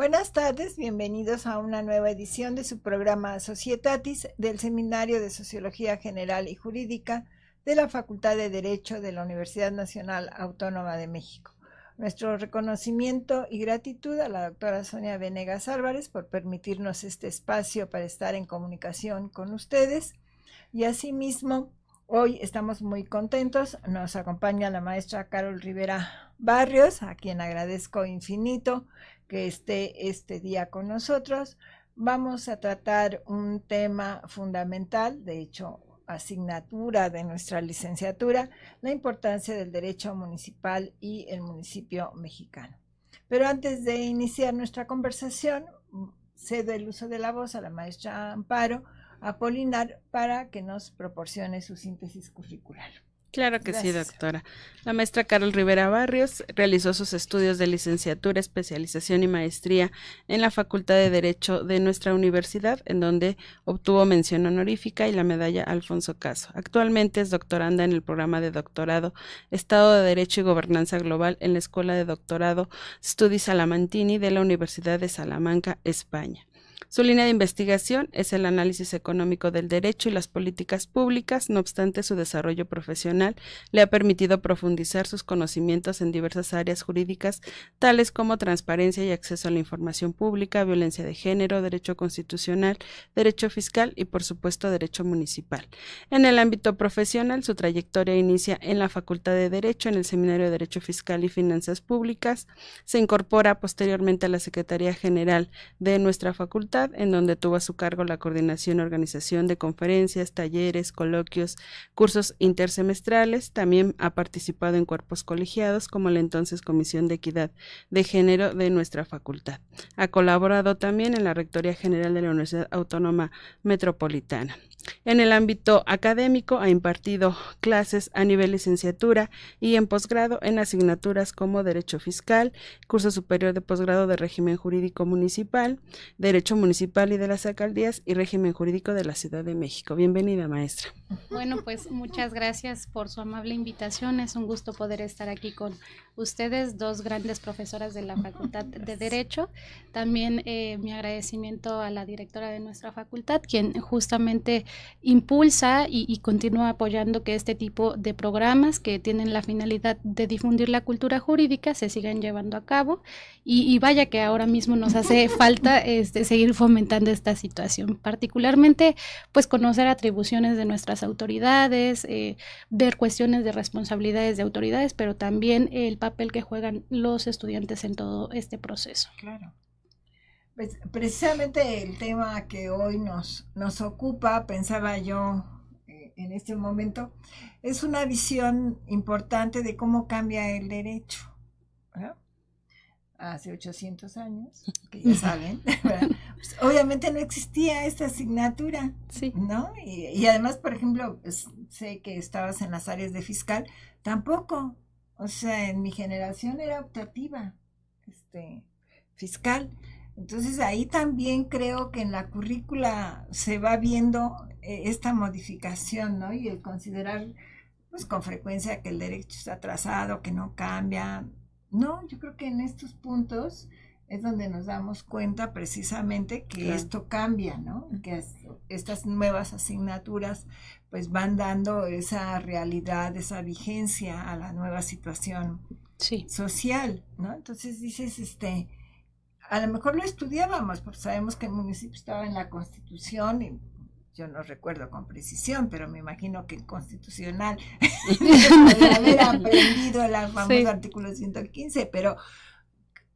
Buenas tardes, bienvenidos a una nueva edición de su programa Societatis del Seminario de Sociología General y Jurídica de la Facultad de Derecho de la Universidad Nacional Autónoma de México. Nuestro reconocimiento y gratitud a la doctora Sonia Venegas Álvarez por permitirnos este espacio para estar en comunicación con ustedes. Y asimismo, hoy estamos muy contentos, nos acompaña la maestra Carol Rivera Barrios, a quien agradezco infinito que esté este día con nosotros. Vamos a tratar un tema fundamental, de hecho, asignatura de nuestra licenciatura, la importancia del derecho municipal y el municipio mexicano. Pero antes de iniciar nuestra conversación, cedo el uso de la voz a la maestra Amparo Apolinar para que nos proporcione su síntesis curricular. Claro que Gracias. sí, doctora. La maestra Carol Rivera Barrios realizó sus estudios de licenciatura, especialización y maestría en la Facultad de Derecho de nuestra universidad, en donde obtuvo mención honorífica y la medalla Alfonso Caso. Actualmente es doctoranda en el programa de doctorado Estado de Derecho y Gobernanza Global en la Escuela de Doctorado Studi Salamantini de la Universidad de Salamanca, España. Su línea de investigación es el análisis económico del derecho y las políticas públicas. No obstante, su desarrollo profesional le ha permitido profundizar sus conocimientos en diversas áreas jurídicas, tales como transparencia y acceso a la información pública, violencia de género, derecho constitucional, derecho fiscal y, por supuesto, derecho municipal. En el ámbito profesional, su trayectoria inicia en la Facultad de Derecho, en el Seminario de Derecho Fiscal y Finanzas Públicas. Se incorpora posteriormente a la Secretaría General de nuestra facultad, en donde tuvo a su cargo la coordinación y organización de conferencias, talleres, coloquios, cursos intersemestrales. También ha participado en cuerpos colegiados como la entonces Comisión de Equidad de Género de nuestra facultad. Ha colaborado también en la Rectoría General de la Universidad Autónoma Metropolitana. En el ámbito académico ha impartido clases a nivel licenciatura y en posgrado en asignaturas como Derecho Fiscal, Curso Superior de Posgrado de Régimen Jurídico Municipal, Derecho Municipal y de las Alcaldías y Régimen Jurídico de la Ciudad de México. Bienvenida, maestra. Bueno, pues muchas gracias por su amable invitación. Es un gusto poder estar aquí con ustedes, dos grandes profesoras de la Facultad de Derecho. También mi agradecimiento a la directora de nuestra facultad, quien justamente impulsa y continúa apoyando que este tipo de programas que tienen la finalidad de difundir la cultura jurídica se sigan llevando a cabo. Y vaya que ahora mismo nos hace falta seguir fomentando esta situación, particularmente pues conocer atribuciones de nuestras autoridades, ver cuestiones de responsabilidades de autoridades, pero también el papel que juegan los estudiantes en todo este proceso. Claro. Pues precisamente el tema que hoy nos ocupa, pensaba yo en este momento, es una visión importante de cómo cambia el derecho, ¿verdad? Hace 800 años, que ya saben, pues, obviamente no existía esta asignatura, sí, ¿no? Y además, por ejemplo, pues, sé que estabas en las áreas de fiscal, tampoco, o sea, en mi generación era optativa, fiscal. Entonces ahí también creo que en la currícula se va viendo esta modificación, ¿no? Y el considerar, pues con frecuencia que el derecho está atrasado, que no cambia. No, yo creo que en estos puntos es donde nos damos cuenta precisamente que Claro. esto cambia, ¿no? Que estas nuevas asignaturas pues van dando esa realidad, esa vigencia a la nueva situación sí, social, ¿no? Entonces dices, a lo mejor lo estudiábamos, porque sabemos que el municipio estaba en la Constitución y yo no recuerdo con precisión, pero me imagino que el constitucional podría haber aprendido el famoso Sí. artículo 115, pero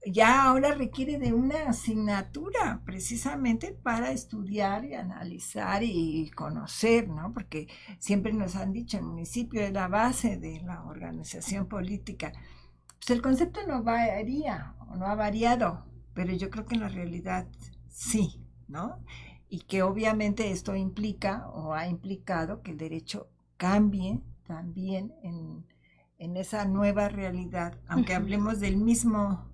ya ahora requiere de una asignatura precisamente para estudiar y analizar y conocer, ¿no? Porque siempre nos han dicho, el municipio es la base de la organización política. Pues el concepto no varía o no ha variado, pero yo creo que en la realidad sí, ¿no? Y que obviamente esto implica o ha implicado que el derecho cambie también en esa nueva realidad, aunque hablemos del mismo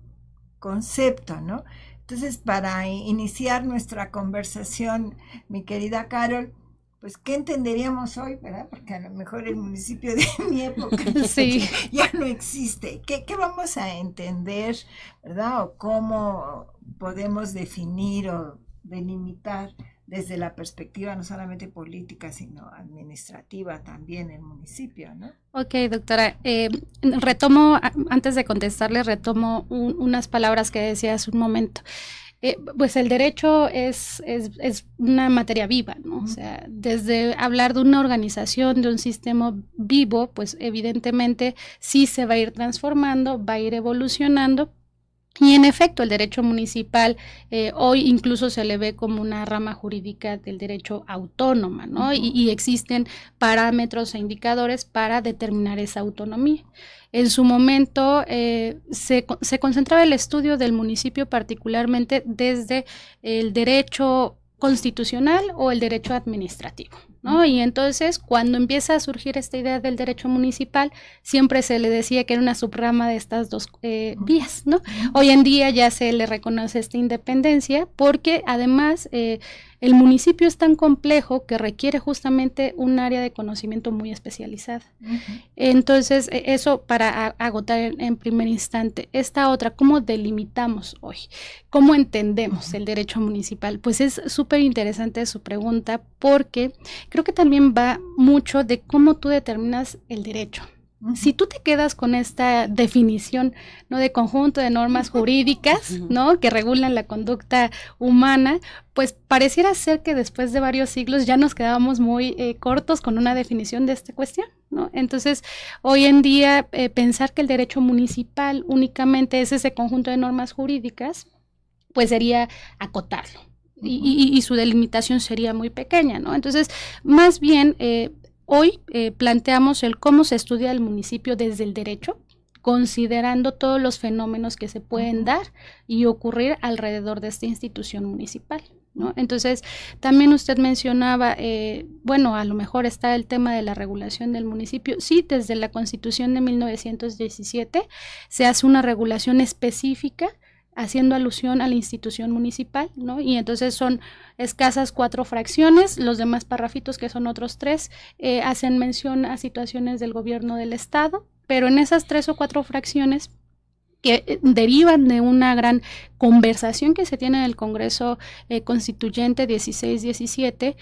concepto, ¿no? Entonces, para iniciar nuestra conversación, mi querida Carol, pues, ¿qué entenderíamos hoy, verdad? Porque a lo mejor el municipio de mi época sí. ya no existe. ¿Qué vamos a entender, verdad? O cómo podemos definir o delimitar desde la perspectiva no solamente política, sino administrativa también el municipio, ¿no? Ok, doctora. Retomo, antes de contestarle, retomo unas palabras que decía hace un momento. Pues el derecho es una materia viva, ¿no? O sea, desde hablar de una organización, de un sistema vivo, pues evidentemente sí se va a ir transformando, va a ir evolucionando. Y en efecto, el derecho municipal hoy incluso se le ve como una rama jurídica del derecho autónoma, ¿no? Uh-huh. Y existen parámetros e indicadores para determinar esa autonomía. En su momento se concentraba el estudio del municipio particularmente desde el derecho constitucional o el derecho administrativo, ¿no? Y entonces cuando empieza a surgir esta idea del derecho municipal, siempre se le decía que era una subrama de estas dos vías, ¿no? Hoy en día ya se le reconoce esta independencia porque además el municipio es tan complejo que requiere justamente un área de conocimiento muy especializada. Uh-huh. Entonces, eso para agotar en primer instante. Esta otra, ¿cómo delimitamos hoy? ¿Cómo entendemos el derecho municipal? Pues es súper interesante su pregunta porque creo que también va mucho de cómo tú determinas el derecho. Si tú te quedas con esta definición, ¿no?, de conjunto de normas jurídicas, ¿no?, que regulan la conducta humana, pues pareciera ser que después de varios siglos ya nos quedábamos muy cortos con una definición de esta cuestión, ¿no? Entonces, hoy en día pensar que el derecho municipal únicamente es ese conjunto de normas jurídicas, pues sería acotarlo. Y su delimitación sería muy pequeña, ¿no? Entonces, más bien, hoy planteamos el cómo se estudia el municipio desde el derecho, considerando todos los fenómenos que se pueden dar y ocurrir alrededor de esta institución municipal, ¿no? Entonces, también usted mencionaba, bueno, a lo mejor está el tema de la regulación del municipio. Sí, desde la Constitución de 1917 se hace una regulación específica haciendo alusión a la institución municipal, ¿no? Y entonces son escasas 4 fracciones, los demás parrafitos, que son otros 3, hacen mención a situaciones del gobierno del estado, pero en esas 3 o 4 fracciones que derivan de una gran conversación que se tiene en el Congreso Constituyente 16-17,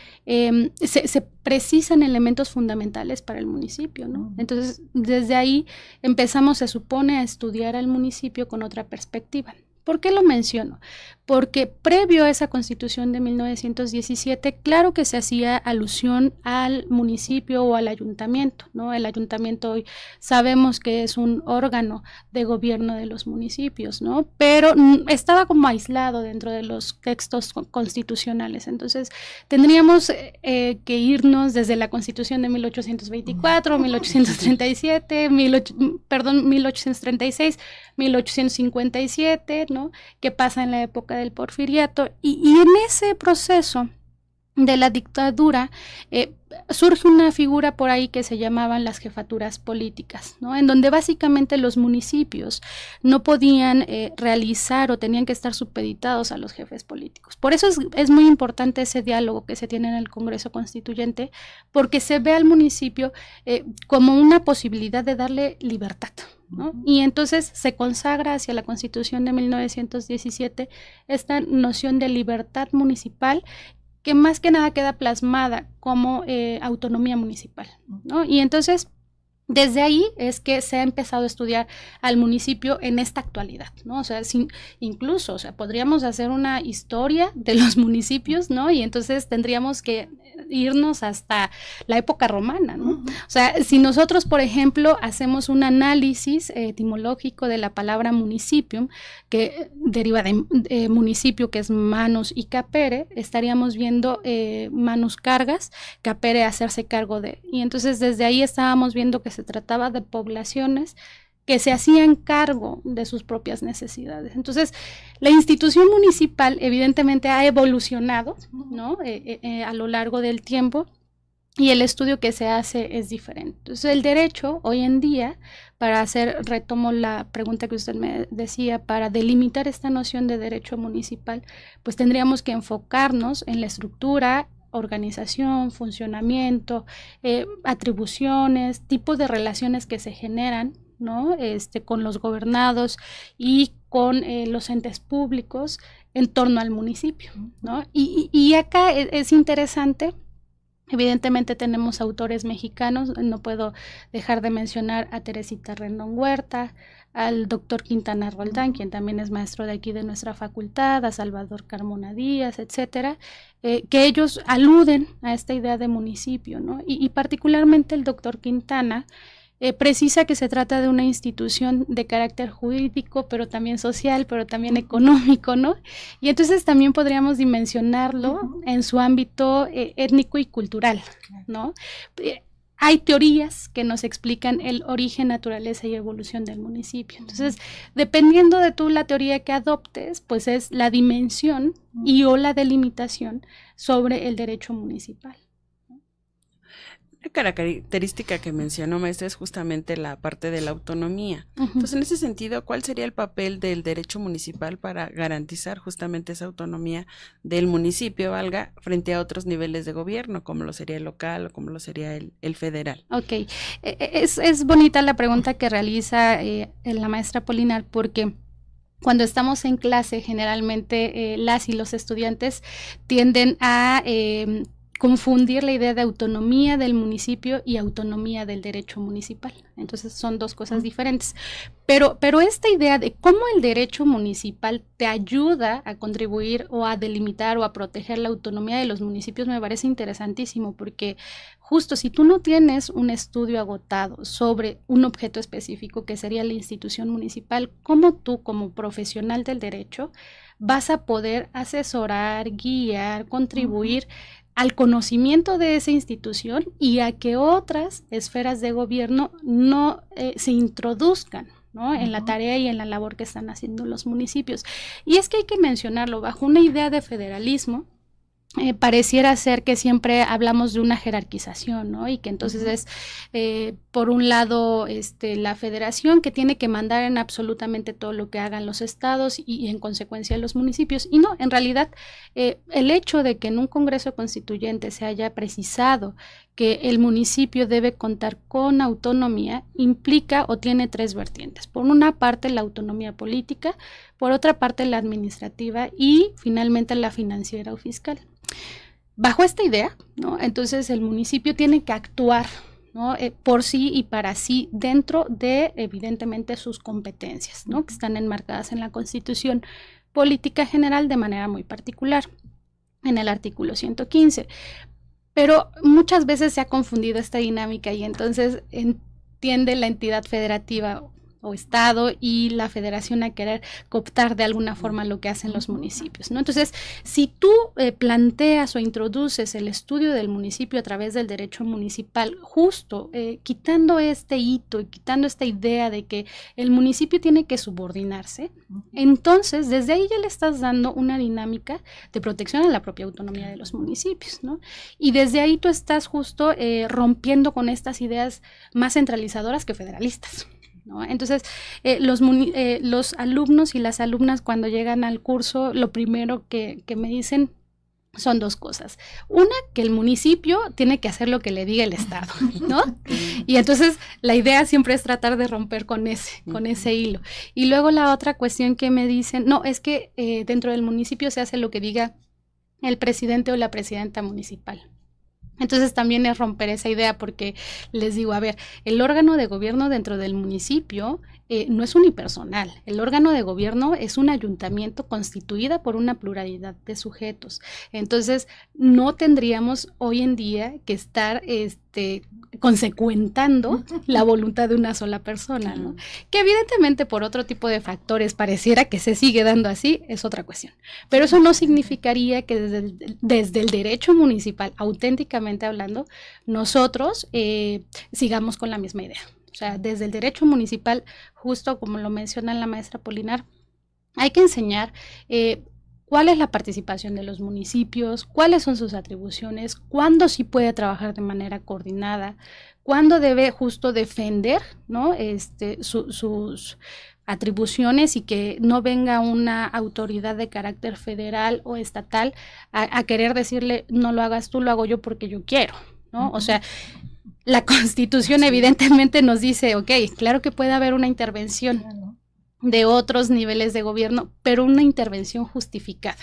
se precisan elementos fundamentales para el municipio, ¿no? Entonces, desde ahí empezamos, se supone, a estudiar al municipio con otra perspectiva. ¿Por qué lo menciono? Porque previo a esa Constitución de 1917, claro que se hacía alusión al municipio o al ayuntamiento, ¿no? El ayuntamiento hoy sabemos que es un órgano de gobierno de los municipios, ¿no? Pero estaba como aislado dentro de los textos constitucionales. Entonces, tendríamos que irnos desde la Constitución de 1824, 1837, 1836, 1857, ¿no?, que pasa en la época del Porfiriato, y en ese proceso de la dictadura surge una figura por ahí que se llamaban las jefaturas políticas, ¿no?, en donde básicamente los municipios no podían realizar o tenían que estar supeditados a los jefes políticos. Por eso es muy importante ese diálogo que se tiene en el Congreso Constituyente, porque se ve al municipio como una posibilidad de darle libertad, ¿no? Y entonces se consagra hacia la Constitución de 1917 esta noción de libertad municipal, que más que nada queda plasmada como autonomía municipal, ¿no? Y entonces, desde ahí es que se ha empezado a estudiar al municipio en esta actualidad, ¿no? O sea, incluso, o sea, podríamos hacer una historia de los municipios, ¿no? Y entonces tendríamos que irnos hasta la época romana, ¿no? Uh-huh. O sea, si nosotros, por ejemplo, hacemos un análisis etimológico de la palabra municipio, que deriva de municipio, que es manus, y capere, estaríamos viendo manus cargas, capere hacerse cargo de. Y entonces desde ahí estábamos viendo que se trataba de poblaciones que se hacían cargo de sus propias necesidades. Entonces, la institución municipal evidentemente ha evolucionado, ¿no?, a lo largo del tiempo, y el estudio que se hace es diferente. Entonces, el derecho hoy en día, retomo la pregunta que usted me decía, para delimitar esta noción de derecho municipal, pues tendríamos que enfocarnos en la estructura organización, funcionamiento, atribuciones, tipos de relaciones que se generan, ¿no? Con los gobernados y con los entes públicos en torno al municipio, ¿no? Y acá es interesante. Evidentemente tenemos autores mexicanos, no puedo dejar de mencionar a Teresita Rendón Huerta, al doctor Quintana Roldán, quien también es maestro de aquí de nuestra facultad, a Salvador Carmona Díaz, etcétera, que ellos aluden a esta idea de municipio, ¿no? Y particularmente el doctor Quintana precisa que se trata de una institución de carácter jurídico, pero también social, pero también económico, ¿no? Y entonces también podríamos dimensionarlo en su ámbito étnico y cultural, ¿no? Hay teorías que nos explican el origen, naturaleza y evolución del municipio. Entonces, dependiendo de tú la teoría que adoptes, pues es la dimensión y o la delimitación sobre el derecho municipal. Una característica que mencionó, maestra, es justamente la parte de la autonomía. Entonces, en ese sentido, ¿cuál sería el papel del derecho municipal para garantizar justamente esa autonomía del municipio, valga, frente a otros niveles de gobierno, como lo sería el local o como lo sería el federal? Ok, es bonita la pregunta que realiza la maestra Polinar, porque cuando estamos en clase, generalmente las y los estudiantes tienden a confundir la idea de autonomía del municipio y autonomía del derecho municipal. Entonces son dos cosas diferentes. Pero esta idea de cómo el derecho municipal te ayuda a contribuir o a delimitar o a proteger la autonomía de los municipios me parece interesantísimo, porque justo si tú no tienes un estudio agotado sobre un objeto específico que sería la institución municipal, ¿cómo tú como profesional del derecho vas a poder asesorar, guiar, contribuir al conocimiento de esa institución y a que otras esferas de gobierno no se introduzcan, ¿no? En la tarea y en la labor que están haciendo los municipios? Y es que hay que mencionarlo, bajo una idea de federalismo, pareciera ser que siempre hablamos de una jerarquización, ¿no? Y que entonces es, por un lado, la federación que tiene que mandar en absolutamente todo lo que hagan los estados y en consecuencia los municipios. Y no, en realidad, el hecho de que en un Congreso Constituyente se haya precisado que el municipio debe contar con autonomía implica o tiene tres vertientes. Por una parte, la autonomía política, por otra parte, la administrativa y finalmente la financiera o fiscal. Bajo esta idea, ¿no? Entonces el municipio tiene que actuar, ¿no? Por sí y para sí dentro de, evidentemente, sus competencias, ¿no? Que están enmarcadas en la Constitución Política General de manera muy particular, en el artículo 115. Pero muchas veces se ha confundido esta dinámica y entonces tiende la entidad federativa o estado y la federación a querer cooptar de alguna forma lo que hacen los municipios, ¿no? Entonces, si tú planteas o introduces el estudio del municipio a través del derecho municipal, justo quitando este hito y quitando esta idea de que el municipio tiene que subordinarse, entonces desde ahí ya le estás dando una dinámica de protección a la propia autonomía de los municipios, ¿no? Y desde ahí tú estás justo rompiendo con estas ideas más centralizadoras que federalistas, ¿no? Entonces, los alumnos y las alumnas cuando llegan al curso, lo primero que me dicen son dos cosas. Una, que el municipio tiene que hacer lo que le diga el Estado, ¿no? Y entonces la idea siempre es tratar de romper con ese hilo. Y luego la otra cuestión que me dicen, no, es que dentro del municipio se hace lo que diga el presidente o la presidenta municipal. Entonces también es romper esa idea, porque les digo, a ver, el órgano de gobierno dentro del municipio no es unipersonal. El órgano de gobierno es un ayuntamiento constituida por una pluralidad de sujetos. Entonces no tendríamos hoy en día que estar consecuentando la voluntad de una sola persona, ¿no? Que evidentemente por otro tipo de factores pareciera que se sigue dando así, es otra cuestión. Pero eso no significaría que desde el derecho municipal, auténticamente hablando, nosotros sigamos con la misma idea. O sea, desde el derecho municipal, justo como lo menciona la maestra Polinar, hay que enseñar cuál es la participación de los municipios, cuáles son sus atribuciones, cuándo sí puede trabajar de manera coordinada, cuándo debe justo defender, ¿no? sus atribuciones y que no venga una autoridad de carácter federal o estatal a querer decirle no lo hagas tú, lo hago yo porque yo quiero, ¿no? O sea, la Constitución evidentemente nos dice, ok, claro que puede haber una intervención de otros niveles de gobierno, pero una intervención justificada,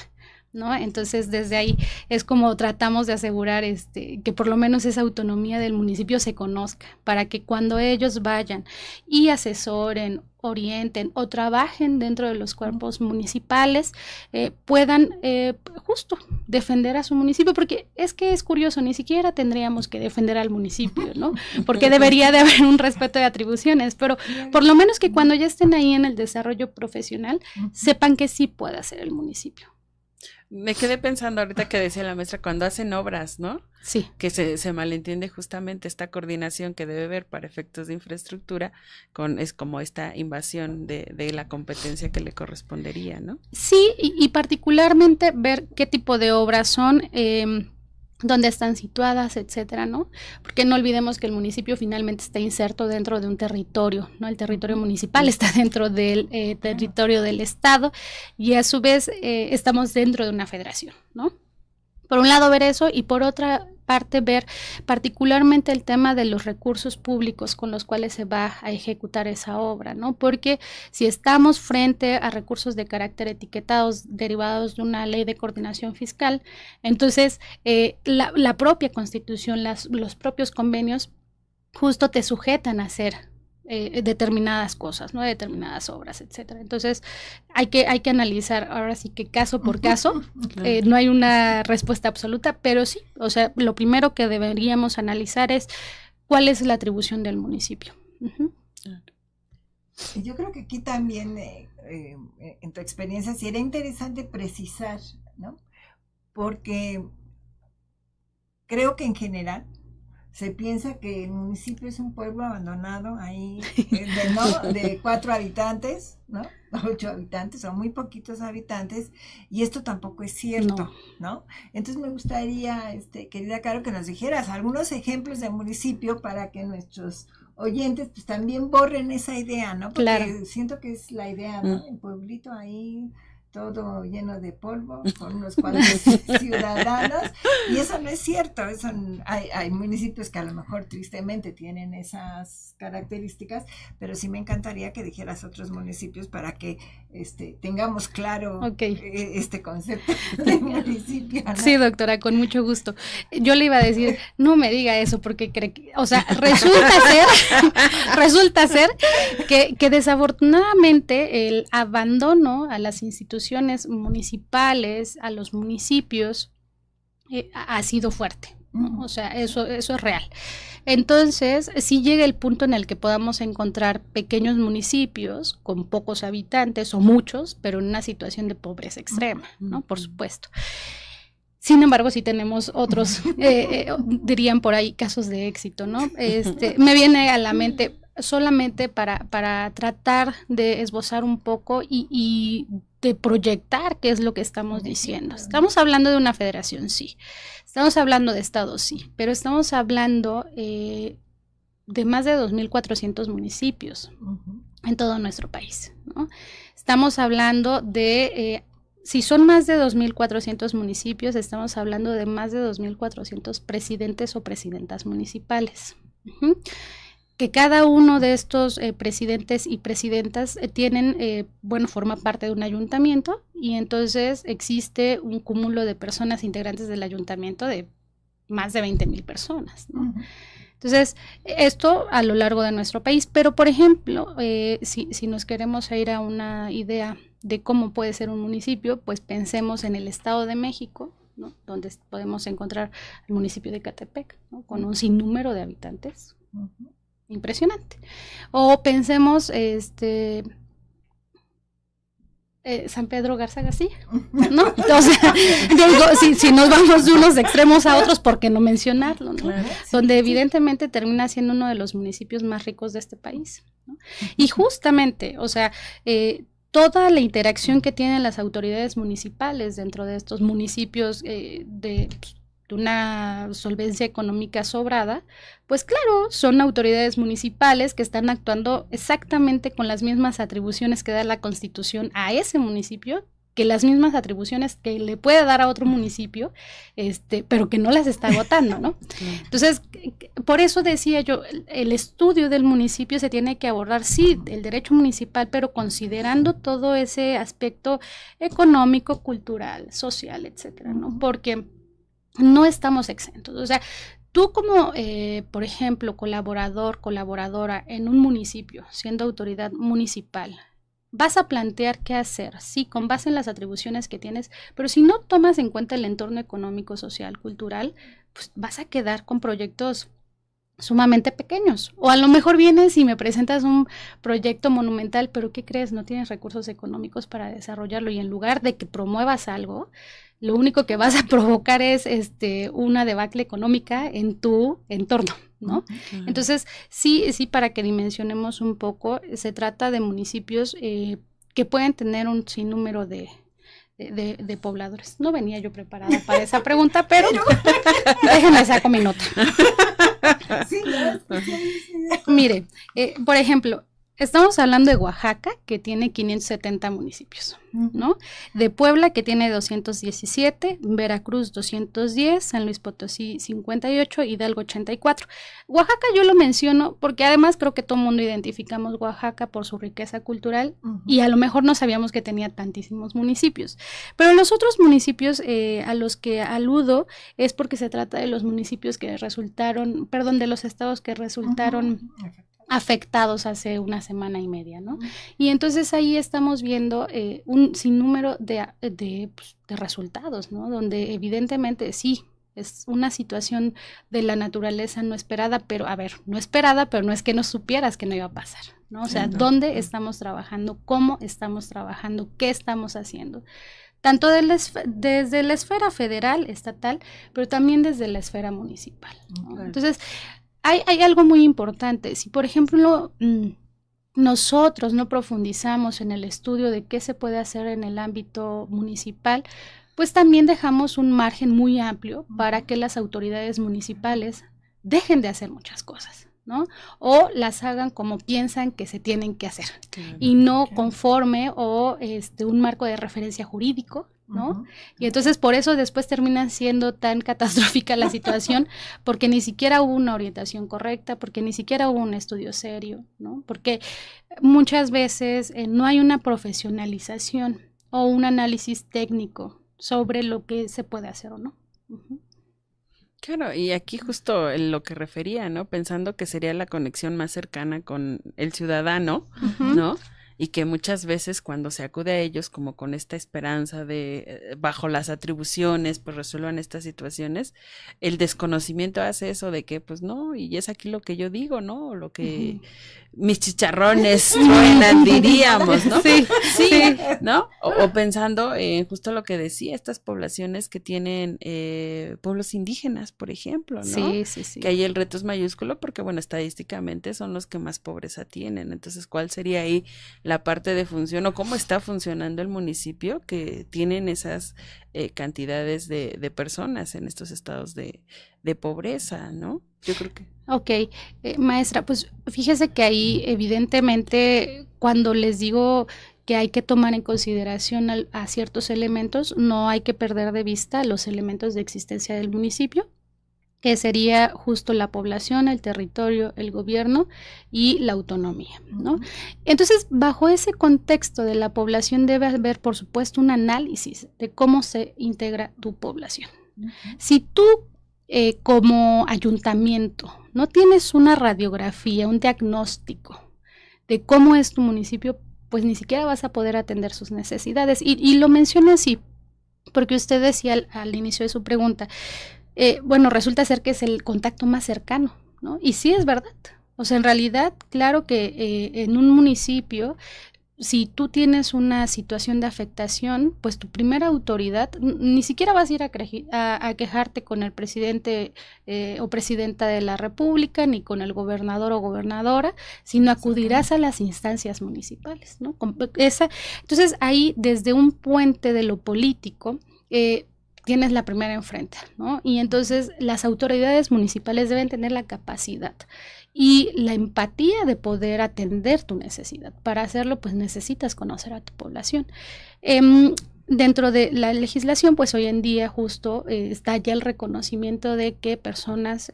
¿no? Entonces, desde ahí es como tratamos de asegurar que por lo menos esa autonomía del municipio se conozca, para que cuando ellos vayan y asesoren, orienten o trabajen dentro de los cuerpos municipales, puedan justo defender a su municipio, porque es que es curioso, ni siquiera tendríamos que defender al municipio, ¿no? Porque debería de haber un respeto de atribuciones, pero por lo menos que cuando ya estén ahí en el desarrollo profesional, sepan que sí puede hacer el municipio. Me quedé pensando ahorita que decía la maestra, cuando hacen obras, ¿no? Sí. Que se malentiende justamente esta coordinación que debe haber para efectos de infraestructura, es como esta invasión de la competencia que le correspondería, ¿no? Sí, y particularmente ver qué tipo de obras son, dónde están situadas, etcétera, ¿no? Porque no olvidemos que el municipio finalmente está inserto dentro de un territorio, ¿no? El territorio municipal está dentro del territorio del estado y a su vez estamos dentro de una federación, ¿no? Por un lado ver eso y por otra parte ver particularmente el tema de los recursos públicos con los cuales se va a ejecutar esa obra, ¿no? Porque si estamos frente a recursos de carácter etiquetados derivados de una ley de coordinación fiscal, entonces la propia Constitución, los propios convenios justo te sujetan a hacer determinadas cosas, ¿no? Determinadas obras, etcétera. Entonces hay que analizar ahora sí que caso por caso. No hay una respuesta absoluta, pero sí, o sea, lo primero que deberíamos analizar es cuál es la atribución del municipio. Yo creo que aquí también, en tu experiencia, sería interesante precisar, ¿no? Porque creo que en general se piensa que el municipio es un pueblo abandonado ahí, de 4 habitantes, ¿no? 8 habitantes o muy poquitos habitantes, y esto tampoco es cierto, ¿no? Entonces me gustaría, querida Caro, que nos dijeras algunos ejemplos de municipio para que nuestros oyentes pues también borren esa idea, ¿no? Porque claro, siento que es la idea, ¿no? El pueblito ahí todo lleno de polvo, con unos cuantos ciudadanos, y eso no es cierto. Hay municipios que a lo mejor tristemente tienen esas características, pero sí me encantaría que dijeras otros municipios para que tengamos claro este concepto de municipio, ¿no? Sí, doctora, con mucho gusto. Yo le iba a decir, no me diga eso, porque o sea, resulta ser que desafortunadamente el abandono a las instituciones municipales, a los municipios, ha sido fuerte, ¿no? O sea, eso es real. Entonces, sí llega el punto en el que podamos encontrar pequeños municipios con pocos habitantes o muchos, pero en una situación de pobreza extrema, ¿no? Por supuesto. Sin embargo, sí tenemos otros, dirían por ahí, casos de éxito, ¿no? Me viene a la mente solamente para tratar de esbozar un poco y de proyectar qué es lo que estamos diciendo. Estamos hablando de una federación, sí. Estamos hablando de estados, sí. Pero estamos hablando de más de 2.400 municipios en todo nuestro país, ¿no? Estamos hablando de... si son más de 2.400 municipios, estamos hablando de más de 2.400 presidentes o presidentas municipales. Que cada uno de estos presidentes y presidentas forma parte de un ayuntamiento, y entonces existe un cúmulo de personas integrantes del ayuntamiento de más de 20,000 personas, ¿no? Entonces, esto a lo largo de nuestro país, pero por ejemplo, si nos queremos ir a una idea de cómo puede ser un municipio, pues pensemos en el Estado de México, ¿no? Donde podemos encontrar el municipio de Ecatepec, ¿no? Con un sinnúmero de habitantes. Impresionante. O pensemos San Pedro Garza García, ¿no? O sea, digo, si nos vamos de unos extremos a otros, ¿por qué no mencionarlo, ¿no? Claro, sí, donde evidentemente termina siendo uno de los municipios más ricos de este país, ¿no? Y justamente, o sea, toda la interacción que tienen las autoridades municipales dentro de estos municipios una solvencia económica sobrada, pues claro, son autoridades municipales que están actuando exactamente con las mismas atribuciones que da la Constitución a ese municipio, que las mismas atribuciones que le puede dar a otro municipio, pero que no las está agotando, ¿no? Entonces, por eso decía yo, el estudio del municipio se tiene que abordar, sí, el derecho municipal, pero considerando todo ese aspecto económico, cultural, social, etcétera, ¿no? Porque no estamos exentos. O sea, tú como, por ejemplo, colaboradora en un municipio, siendo autoridad municipal, vas a plantear qué hacer, sí, con base en las atribuciones que tienes, pero si no tomas en cuenta el entorno económico, social, cultural, pues vas a quedar con proyectos sumamente pequeños. O a lo mejor vienes y me presentas un proyecto monumental, pero ¿qué crees? No tienes recursos económicos para desarrollarlo, y en lugar de que promuevas algo, lo único que vas a provocar es una debacle económica en tu entorno, ¿no? Entonces, sí, para que dimensionemos un poco, se trata de municipios que pueden tener un sinnúmero de pobladores. No venía yo preparada para esa pregunta, pero déjenme saco mi nota. Sí, mire, por ejemplo, estamos hablando de Oaxaca, que tiene 570 municipios, ¿no? De Puebla, que tiene 217, Veracruz 210, San Luis Potosí 58, Hidalgo 84. Oaxaca yo lo menciono porque además creo que todo el mundo identificamos Oaxaca por su riqueza cultural, y a lo mejor no sabíamos que tenía tantísimos municipios. Pero los otros municipios a los que aludo es porque se trata de los municipios que resultaron, de los estados que resultaron afectados hace una semana y media, ¿no? Y entonces ahí estamos viendo un sinnúmero de resultados, ¿no? Donde evidentemente sí, es una situación de la naturaleza no esperada, pero no esperada, pero no es que no supieras que no iba a pasar, ¿no? O sea, ¿dónde estamos trabajando? ¿Cómo estamos trabajando? ¿Qué estamos haciendo? Tanto desde la esfera federal, estatal, pero también desde la esfera municipal, ¿no? Entonces, hay algo muy importante. Si, por ejemplo, nosotros no profundizamos en el estudio de qué se puede hacer en el ámbito municipal, pues también dejamos un margen muy amplio para que las autoridades municipales dejen de hacer muchas cosas, ¿no? O las hagan como piensan que se tienen que hacer, y no conforme o un marco de referencia jurídico, ¿no? Y entonces por eso después termina siendo tan catastrófica la situación, porque ni siquiera hubo una orientación correcta, porque ni siquiera hubo un estudio serio, ¿no? Porque muchas veces no hay una profesionalización o un análisis técnico sobre lo que se puede hacer o no. Claro, y aquí justo en lo que refería, ¿no? Pensando que sería la conexión más cercana con el ciudadano, ¿no? Y que muchas veces cuando se acude a ellos como con esta esperanza de bajo las atribuciones pues resuelvan estas situaciones, el desconocimiento hace eso de que pues no, y es aquí lo que yo digo, ¿no? O lo que mis chicharrones suenan, diríamos, ¿no? Sí, ¿no? O pensando en justo lo que decía, estas poblaciones que tienen pueblos indígenas, por ejemplo, ¿no? Sí. Que ahí el reto es mayúsculo porque, bueno, estadísticamente son los que más pobreza tienen. Entonces, ¿cuál sería ahí la parte de función o cómo está funcionando el municipio que tienen esas cantidades de personas en estos estados de pobreza, ¿no? Yo creo que... Ok, maestra, pues fíjese que ahí evidentemente cuando les digo que hay que tomar en consideración a ciertos elementos, no hay que perder de vista los elementos de existencia del municipio, que sería justo la población, el territorio, el gobierno y la autonomía, ¿no? Entonces, bajo ese contexto de la población debe haber, por supuesto, un análisis de cómo se integra tu población. Si tú, como ayuntamiento, no tienes una radiografía, un diagnóstico de cómo es tu municipio, pues ni siquiera vas a poder atender sus necesidades. Y lo menciono así, porque usted decía al inicio de su pregunta, bueno, resulta ser que es el contacto más cercano, ¿no? Y sí es verdad. O sea, en realidad, claro que en un municipio, si tú tienes una situación de afectación, pues tu primera autoridad, ni siquiera vas a ir a quejarte con el presidente o presidenta de la República, ni con el gobernador o gobernadora, sino acudirás a las instancias municipales, ¿no? Entonces, ahí, desde un puente de lo político, tienes la primera enfrente, ¿no? Y entonces las autoridades municipales deben tener la capacidad y la empatía de poder atender tu necesidad. Para hacerlo, pues necesitas conocer a tu población. Dentro de la legislación, pues hoy en día justo está ya el reconocimiento de que personas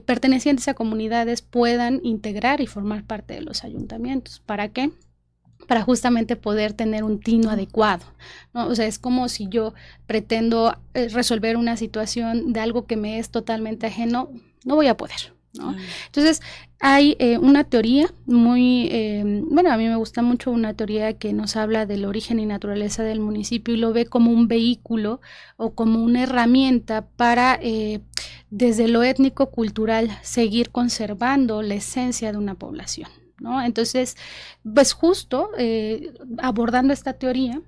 pertenecientes a comunidades puedan integrar y formar parte de los ayuntamientos. ¿Para qué? Para justamente poder tener un tino adecuado, ¿no? O sea, es como si yo pretendo resolver una situación de algo que me es totalmente ajeno, no voy a poder, ¿no? Entonces, hay una teoría muy, bueno, a mí me gusta mucho una teoría que nos habla del origen y naturaleza del municipio y lo ve como un vehículo o como una herramienta para, desde lo étnico-cultural, seguir conservando la esencia de una población, ¿no? Entonces, pues justo abordando esta teoría,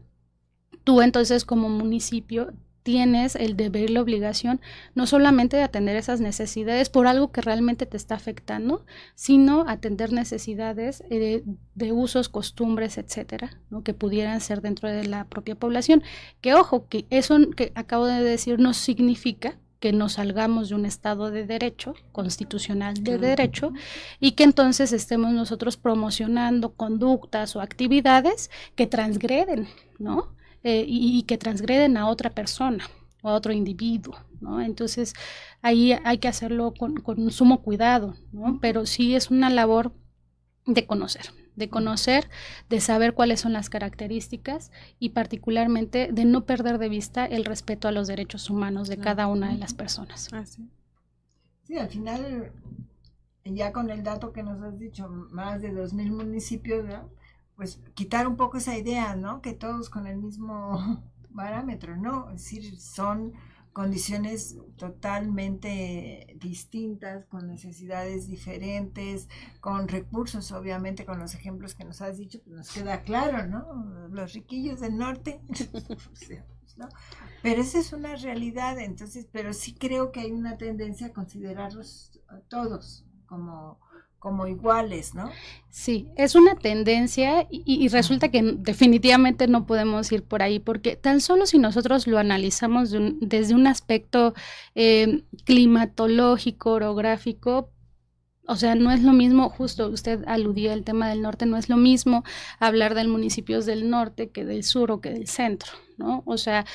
tú entonces como municipio tienes el deber y la obligación no solamente de atender esas necesidades por algo que realmente te está afectando, sino atender necesidades de usos, costumbres, etcétera, ¿no? Que pudieran ser dentro de la propia población. Que ojo, que eso que acabo de decir no significa que nos salgamos de un estado de derecho, constitucional de derecho, y que entonces estemos nosotros promocionando conductas o actividades que transgreden, ¿no? Y que transgreden a otra persona o a otro individuo, ¿no? Entonces ahí hay que hacerlo con sumo cuidado, ¿no? Pero sí es una labor de conocer, de saber cuáles son las características y particularmente de no perder de vista el respeto a los derechos humanos de cada una de las personas. Sí, al final, ya con el dato que nos has dicho, más de 2,000 municipios, ¿no? Pues quitar un poco esa idea, ¿no? Que todos con el mismo parámetro, ¿no? Es decir, son condiciones totalmente distintas, con necesidades diferentes, con recursos, obviamente, con los ejemplos que nos has dicho, pues nos queda claro, ¿no? Los riquillos del norte, ¿no? Pero esa es una realidad, entonces, pero sí creo que hay una tendencia a considerarlos a todos como iguales, ¿no? Sí, es una tendencia y resulta que definitivamente no podemos ir por ahí porque tan solo si nosotros lo analizamos desde un aspecto climatológico, orográfico, o sea, no es lo mismo, justo usted aludía al tema del norte, no es lo mismo hablar de municipios del norte que del sur o que del centro, ¿no? O sea,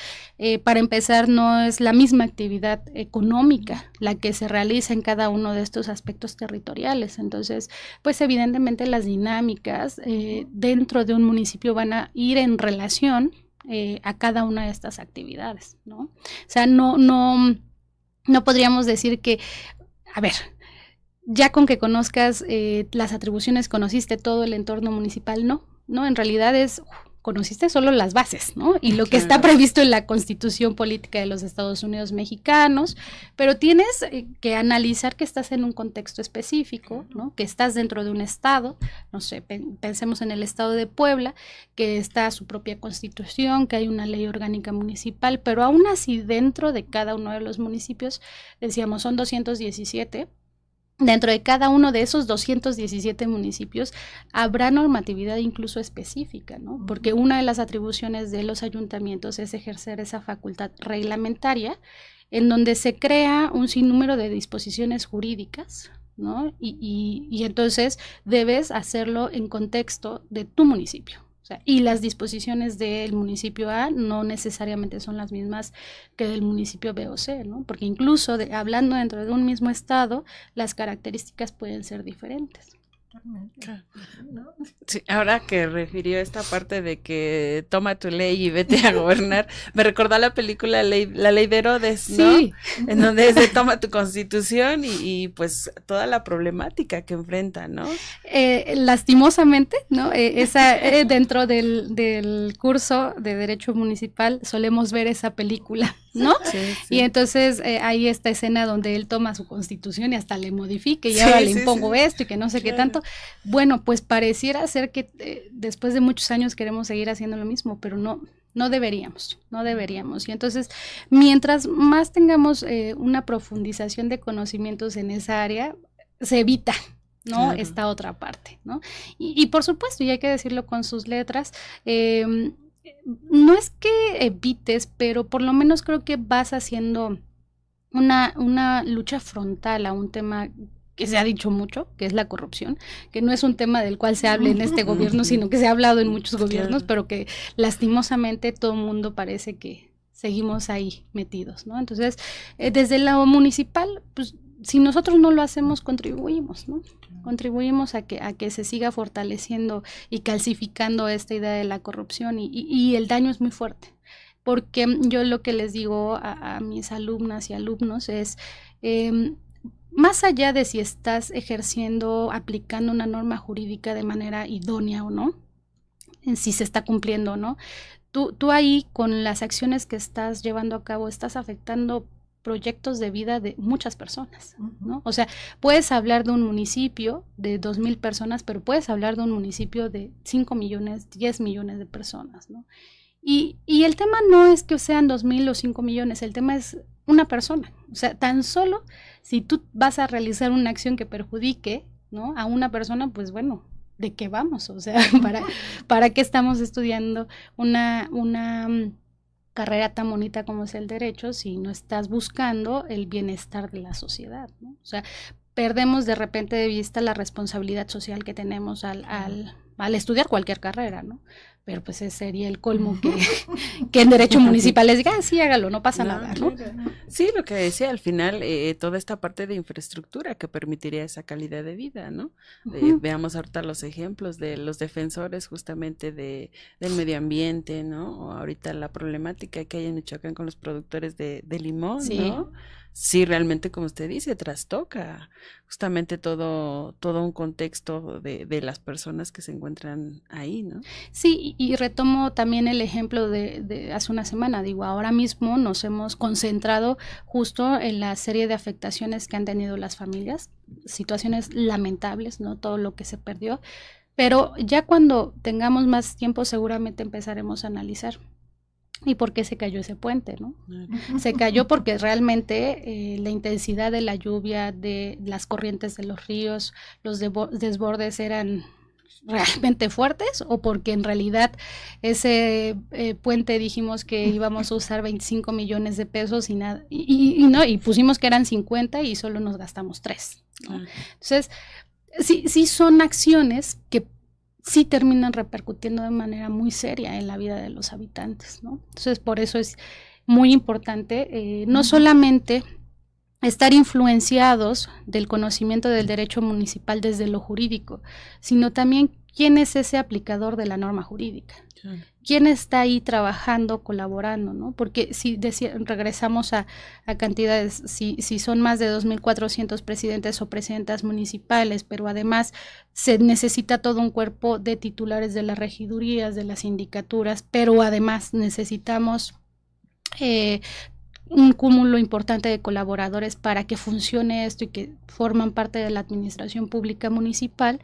para empezar, no es la misma actividad económica la que se realiza en cada uno de estos aspectos territoriales. Entonces, pues evidentemente las dinámicas dentro de un municipio van a ir en relación a cada una de estas actividades, ¿no? O sea, no podríamos decir que, a ver, ya con que conozcas las atribuciones, conociste todo el entorno municipal, no, en realidad conociste solo las bases, ¿no? Y lo que está previsto en la Constitución Política de los Estados Unidos Mexicanos, pero tienes que analizar que estás en un contexto específico, ¿no? Que estás dentro de un estado, no sé, pensemos en el estado de Puebla, que está su propia Constitución, que hay una ley orgánica municipal, pero aún así dentro de cada uno de los municipios, decíamos, son 217. Dentro de cada uno de esos 217 municipios habrá normatividad incluso específica, ¿no? Porque una de las atribuciones de los ayuntamientos es ejercer esa facultad reglamentaria en donde se crea un sinnúmero de disposiciones jurídicas, ¿no? Y entonces debes hacerlo en contexto de tu municipio. O sea, y las disposiciones del municipio A no necesariamente son las mismas que del municipio B o C, ¿no? Porque incluso hablando dentro de un mismo estado, las características pueden ser diferentes. Sí, ahora que refirió esta parte de que toma tu ley y vete a gobernar, me recordó la película La Ley de Herodes, ¿no? Sí. En donde se toma tu constitución y pues toda la problemática que enfrenta, ¿no? Lastimosamente, ¿no? Dentro del curso de Derecho Municipal solemos ver esa película, ¿no? Sí, sí. Y entonces hay esta escena donde él toma su constitución y hasta le modifica y ahora le impongo esto y que no sé qué tanto. Bueno, pues pareciera ser que después de muchos años queremos seguir haciendo lo mismo, pero no deberíamos. Y entonces, mientras más tengamos una profundización de conocimientos en esa área, se evita, ¿no? Esta otra parte, ¿no? Y por supuesto, y hay que decirlo con sus letras, No es que evites, pero por lo menos creo que vas haciendo una lucha frontal a un tema que se ha dicho mucho, que es la corrupción, que no es un tema del cual se hable en este gobierno, sino que se ha hablado en muchos gobiernos, pero que lastimosamente todo el mundo parece que seguimos ahí metidos, ¿no? Entonces, desde lo municipal, pues si nosotros no lo hacemos, contribuimos, ¿no? Contribuimos a que se siga fortaleciendo y calcificando esta idea de la corrupción y el daño es muy fuerte. Porque yo lo que les digo a mis alumnas y alumnos es, más allá de si estás ejerciendo, aplicando una norma jurídica de manera idónea o no, en si se está cumpliendo o no, tú ahí con las acciones que estás llevando a cabo estás afectando proyectos de vida de muchas personas, ¿no? O sea, puedes hablar de un municipio de 2,000 personas, pero puedes hablar de un municipio de 5 millones, 10 millones de personas, ¿no? Y el tema no es que sean 2,000 o 5 millones, el tema es una persona. O sea, tan solo si tú vas a realizar una acción que perjudique, ¿no?, a una persona, pues bueno, ¿de qué vamos? O sea, ¿para qué estamos estudiando una carrera tan bonita como es el derecho si no estás buscando el bienestar de la sociedad, ¿no? O sea, perdemos de repente de vista la responsabilidad social que tenemos al estudiar cualquier carrera, ¿no? Pero pues ese sería el colmo que en derecho municipal les diga, sí, hágalo, no pasa nada, ¿no? Sí, lo que decía, al final, toda esta parte de infraestructura que permitiría esa calidad de vida, ¿no? Veamos ahorita los ejemplos de los defensores justamente del medio ambiente, ¿no? O ahorita la problemática que hay en Michoacán con los productores de limón, sí, ¿no? Sí, realmente, como usted dice, trastoca justamente todo un contexto de las personas que se encuentran ahí, ¿no? Sí, y retomo también el ejemplo de hace una semana, digo, ahora mismo nos hemos concentrado justo en la serie de afectaciones que han tenido las familias, situaciones lamentables, ¿no? Todo lo que se perdió, pero ya cuando tengamos más tiempo seguramente empezaremos a analizar. ¿Y por qué se cayó ese puente, no? Se cayó porque realmente la intensidad de la lluvia, de las corrientes de los ríos, los desbordes eran realmente fuertes, o porque en realidad ese puente dijimos que íbamos a usar 25 millones de pesos y nada, y pusimos que eran 50 y solo nos gastamos 3, ¿no? Entonces, sí son acciones que sí terminan repercutiendo de manera muy seria en la vida de los habitantes, ¿no? Entonces, por eso es muy importante no solamente estar influenciados del conocimiento del derecho municipal desde lo jurídico, sino también quién es ese aplicador de la norma jurídica. Claro. ¿Quién está ahí trabajando, colaborando, ¿no? Porque si regresamos a cantidades, si son más de 2,400 presidentes o presidentas municipales, pero además se necesita todo un cuerpo de titulares de las regidurías, de las sindicaturas, pero además necesitamos un cúmulo importante de colaboradores para que funcione esto y que forman parte de la administración pública municipal,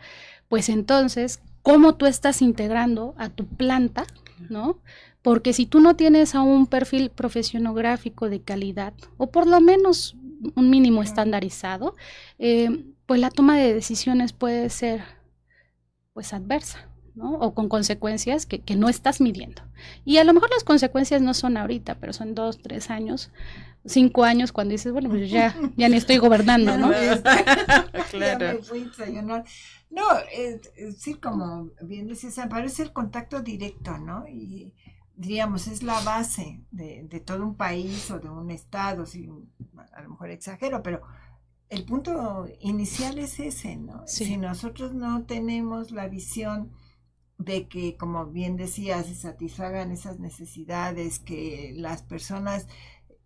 pues entonces, ¿cómo tú estás integrando a tu planta, ¿no? Porque si tú no tienes a un perfil profesionográfico de calidad, o por lo menos un mínimo estandarizado, pues la toma de decisiones puede ser pues adversa, ¿no? O con consecuencias que no estás midiendo. Y a lo mejor las consecuencias no son ahorita, pero son 2, 3 años, 5 años, cuando dices, bueno, pues ya ni estoy gobernando, ¿no? Claro. Ya me fui a desayunar. No, sí, como bien decías, parece el contacto directo, ¿no? Y diríamos, es la base de todo un país o de un estado, si a lo mejor exagero, pero el punto inicial es ese, ¿no? Sí. Si nosotros no tenemos la visión de que, como bien decías, se satisfagan esas necesidades, que las personas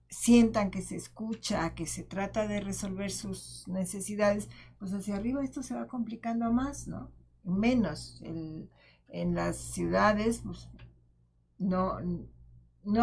sientan que se escucha, que se trata de resolver sus necesidades, pues hacia arriba esto se va complicando más, ¿no? Menos en las ciudades, pues no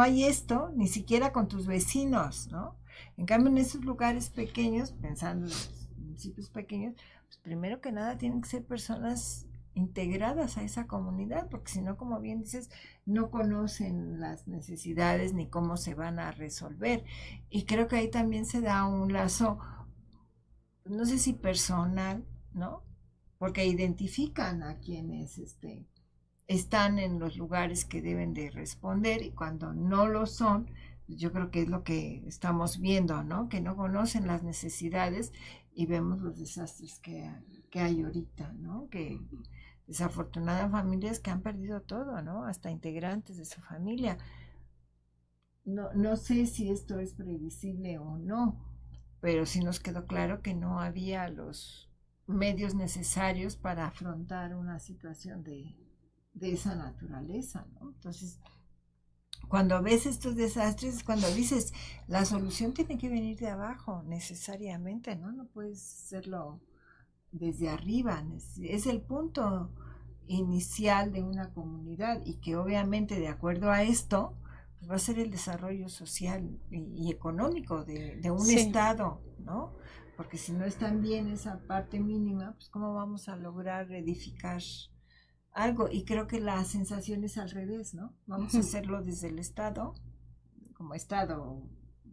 hay esto, ni siquiera con tus vecinos, ¿no? En cambio, en esos lugares pequeños, pensando en los municipios pequeños, pues primero que nada tienen que ser personas integradas a esa comunidad, porque si no, como bien dices, no conocen las necesidades ni cómo se van a resolver. Y creo que ahí también se da un lazo, no sé si personal, ¿no? Porque identifican a quienes están en los lugares que deben de responder, y cuando no lo son, yo creo que es lo que estamos viendo, ¿no? Que no conocen las necesidades y vemos los desastres que hay ahorita, ¿no? Que desafortunadas familias que han perdido todo, ¿no? Hasta integrantes de su familia. No sé si esto es previsible o no, pero sí nos quedó claro que no había los medios necesarios para afrontar una situación de esa naturaleza, ¿no? Entonces, cuando ves estos desastres, cuando dices, la solución tiene que venir de abajo, necesariamente, ¿no? No puedes hacerlo desde arriba, es el punto inicial de una comunidad, y que obviamente de acuerdo a esto, pues va a ser el desarrollo social y económico de un estado, ¿no? Porque si no están bien esa parte mínima, pues cómo vamos a lograr edificar algo. Y creo que la sensación es al revés, ¿no? Vamos a hacerlo desde el Estado, como Estado,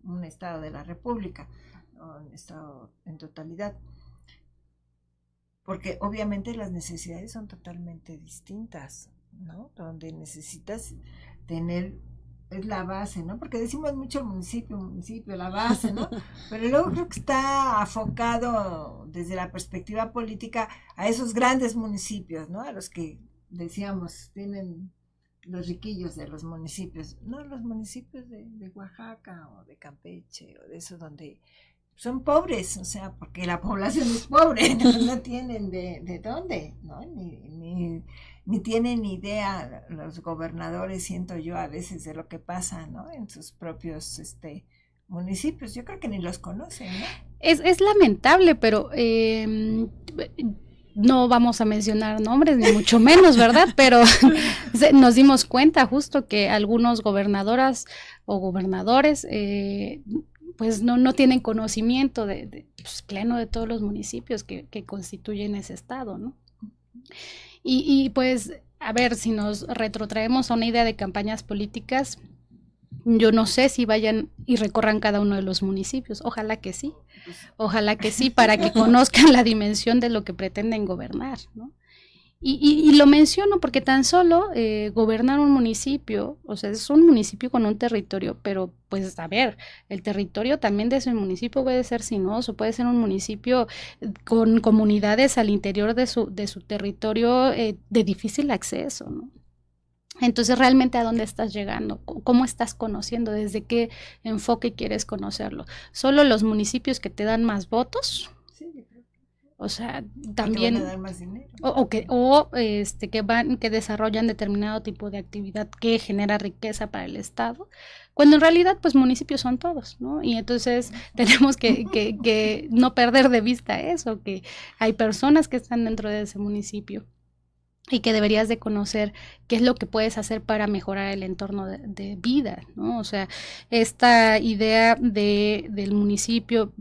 un Estado de la República, un Estado en totalidad. Porque obviamente las necesidades son totalmente distintas, ¿no? Donde necesitas tener, es la base, ¿no? Porque decimos mucho municipio, la base, ¿no? Pero luego creo que está afocado desde la perspectiva política a esos grandes municipios, ¿no? A los que decíamos, tienen los riquillos de los municipios, no los municipios de Oaxaca o de Campeche o de eso donde son pobres, o sea, porque la población es pobre, no tienen de dónde, ¿no? Ni tienen idea los gobernadores, siento yo a veces, de lo que pasa, ¿no? En sus propios municipios. Yo creo que ni los conocen, ¿no? Es lamentable, pero no vamos a mencionar nombres, ni mucho menos, ¿verdad? Pero nos dimos cuenta justo que algunos gobernadoras o gobernadores pues no tienen conocimiento pues, pleno de todos los municipios que constituyen ese estado, ¿no? Y pues, a ver, si nos retrotraemos a una idea de campañas políticas, yo no sé si vayan y recorran cada uno de los municipios, ojalá que sí, para que conozcan la dimensión de lo que pretenden gobernar, ¿no? Y lo menciono porque tan solo gobernar un municipio, o sea, es un municipio con un territorio, pero pues a ver, el territorio también de ese municipio puede ser sinuoso, puede ser un municipio con comunidades al interior de su territorio de difícil acceso, ¿no? Entonces, realmente, ¿a dónde estás llegando? ¿Cómo estás conociendo? ¿Desde qué enfoque quieres conocerlo? ¿Solo los municipios que te dan más votos? Sí. O sea, también que van a dar más dinero. que desarrollan determinado tipo de actividad que genera riqueza para el Estado, cuando en realidad pues municipios son todos, ¿no? Y entonces tenemos que no perder de vista eso, que hay personas que están dentro de ese municipio y que deberías de conocer qué es lo que puedes hacer para mejorar el entorno de vida, ¿no? O sea, esta idea del municipio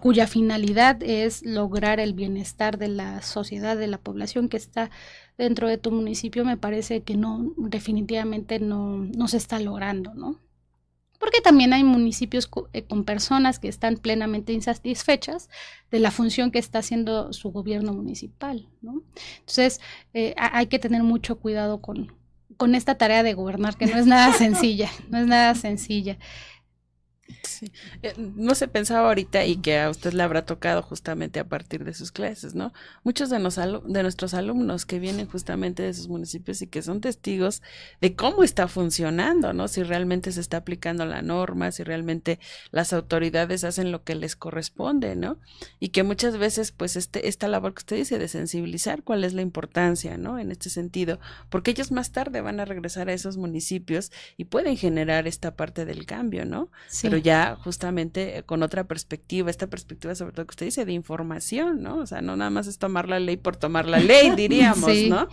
cuya finalidad es lograr el bienestar de la sociedad, de la población que está dentro de tu municipio, me parece que definitivamente no se está logrando, ¿no? Porque también hay municipios con personas que están plenamente insatisfechas de la función que está haciendo su gobierno municipal, ¿no? Entonces, hay que tener mucho cuidado con esta tarea de gobernar, que no es nada sencilla, Sí. No se pensaba ahorita, y que a usted le habrá tocado justamente a partir de sus clases, ¿no? Muchos de nuestros alumnos que vienen justamente de esos municipios y que son testigos de cómo está funcionando, ¿no? Si realmente se está aplicando la norma, si realmente las autoridades hacen lo que les corresponde, ¿no? Y que muchas veces, pues, esta labor que usted dice de sensibilizar cuál es la importancia, ¿no? En este sentido, porque ellos más tarde van a regresar a esos municipios y pueden generar esta parte del cambio, ¿no? Sí. Pero ya justamente con otra perspectiva, esta perspectiva sobre todo que usted dice de información, ¿no? O sea, no nada más es tomar la ley por tomar la ley, diríamos, sí. ¿No?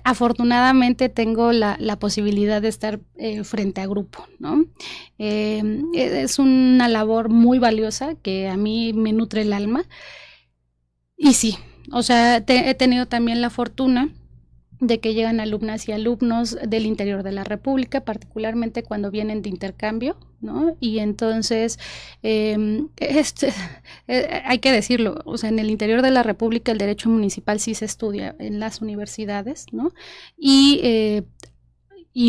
Afortunadamente tengo la posibilidad de estar frente a grupo, ¿no? Es una labor muy valiosa que a mí me nutre el alma. Y sí, o sea, he tenido también la fortuna de que llegan alumnas y alumnos del interior de la República, particularmente cuando vienen de intercambio, ¿no? Y entonces es hay que decirlo, o sea, en el interior de la República el derecho municipal sí se estudia en las universidades, ¿no? Y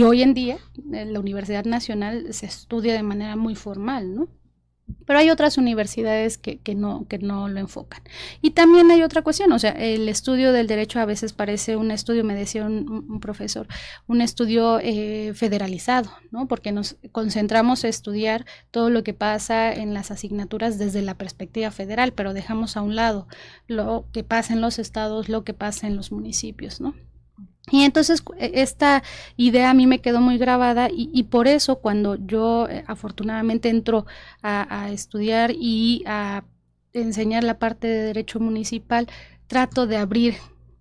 hoy en día en la Universidad Nacional se estudia de manera muy formal, ¿no? Pero hay otras universidades que no lo enfocan. Y también hay otra cuestión, o sea, el estudio del derecho a veces parece un estudio, me decía un profesor, un estudio federalizado, ¿no? Porque nos concentramos a estudiar todo lo que pasa en las asignaturas desde la perspectiva federal, pero dejamos a un lado lo que pasa en los estados, lo que pasa en los municipios, ¿no? Y entonces esta idea a mí me quedó muy grabada y por eso cuando yo afortunadamente entro a estudiar y a enseñar la parte de derecho municipal, trato de abrir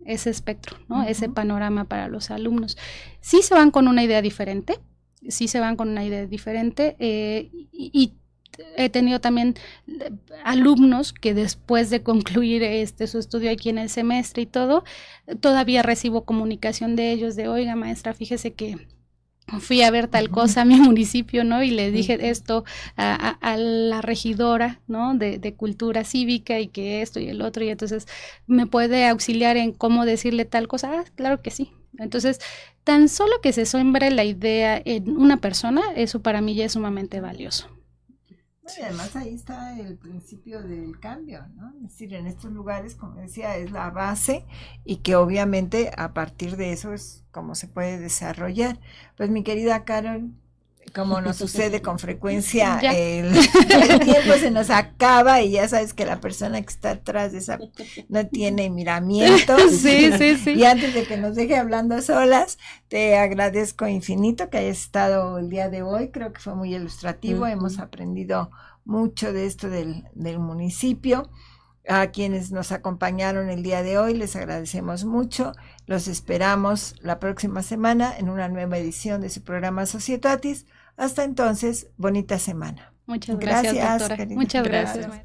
ese espectro, ¿no? Ese panorama para los alumnos. Sí se van con una idea diferente, y he tenido también alumnos que después de concluir su estudio aquí en el semestre y todo, todavía recibo comunicación de ellos de, oiga maestra, fíjese que fui a ver tal cosa a mi municipio, ¿no? Y le dije esto a la regidora, ¿no? De cultura cívica y que esto y el otro, y entonces me puede auxiliar en cómo decirle tal cosa. Ah, claro que sí. Entonces, tan solo que se sembre la idea en una persona, eso para mí ya es sumamente valioso. Y además ahí está el principio del cambio, ¿no? Es decir, en estos lugares, como decía, es la base y que obviamente a partir de eso es como se puede desarrollar. Pues mi querida Carol, como nos sucede con frecuencia, el tiempo se nos acaba y ya sabes que la persona que está atrás de esa no tiene miramientos. Sí. Y antes de que nos deje hablando solas, te agradezco infinito que hayas estado el día de hoy. Creo que fue muy ilustrativo. Hemos aprendido mucho de esto del municipio. A quienes nos acompañaron el día de hoy les agradecemos mucho. Los esperamos la próxima semana en una nueva edición de su programa Societatis. Hasta entonces, bonita semana. Muchas gracias, doctora. Muchas gracias.